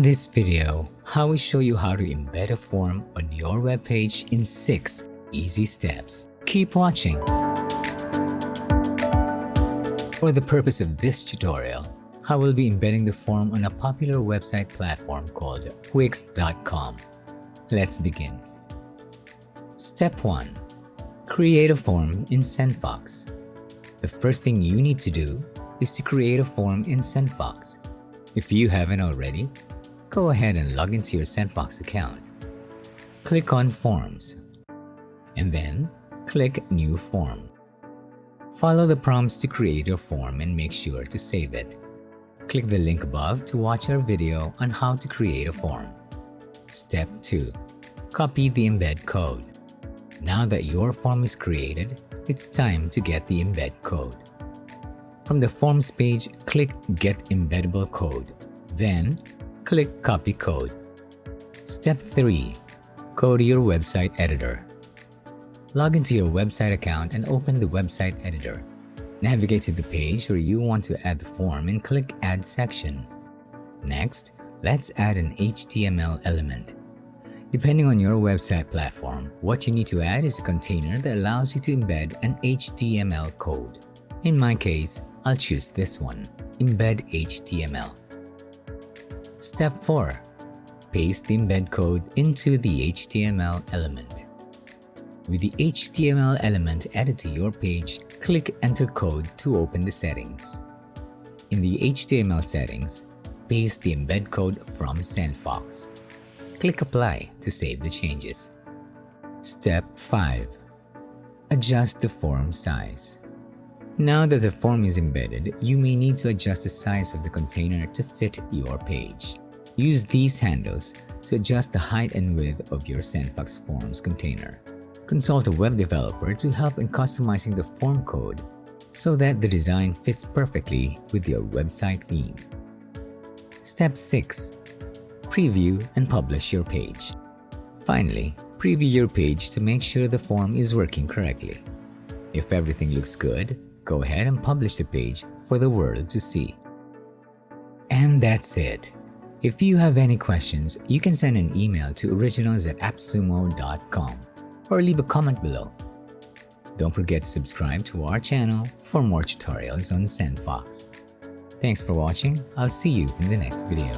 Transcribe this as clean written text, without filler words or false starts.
In this video, I will show you how to embed a form on your web page in 6 easy steps. Keep watching. For the purpose of this tutorial, I will be embedding the form on a popular website platform called Wix.com. Let's begin. Step 1. Create a form in SendFox. The first thing you need to do is to create a form in SendFox. If you haven't already, go ahead and log into your SendFox account. Click on Forms, and then click New Form. Follow the prompts to create your form and make sure to save it. Click the link above to watch our video on how to create a form. Step 2. Copy the embed code. Now that your form is created, it's time to get the embed code. From the Forms page, click Get Embeddable Code. Then, click Copy Code. Step 3. Go to your website editor. Log into your website account and open the website editor. Navigate to the page where you want to add the form and click Add Section. Next, let's add an HTML element. Depending on your website platform, what you need to add is a container that allows you to embed an HTML code. In my case, I'll choose this one, Embed HTML. Step 4. Paste the embed code into the HTML element. With the HTML element added to your page, click Enter Code to open the settings. In the HTML settings, paste the embed code from SendFox. Click Apply to save the changes. Step 5. Adjust the form size. Now that the form is embedded, you may need to adjust the size of the container to fit your page. Use these handles to adjust the height and width of your SendFox Forms container. Consult a web developer to help in customizing the form code so that the design fits perfectly with your website theme. Step 6. Preview and publish your page. Finally, preview your page to make sure the form is working correctly. If everything looks good, go ahead and publish the page for the world to see. And that's it. If you have any questions, you can send an email to originals@appsumo.com or leave a comment below. Don't forget to subscribe to our channel for more tutorials on SendFox. Thanks for watching. I'll see you in the next video.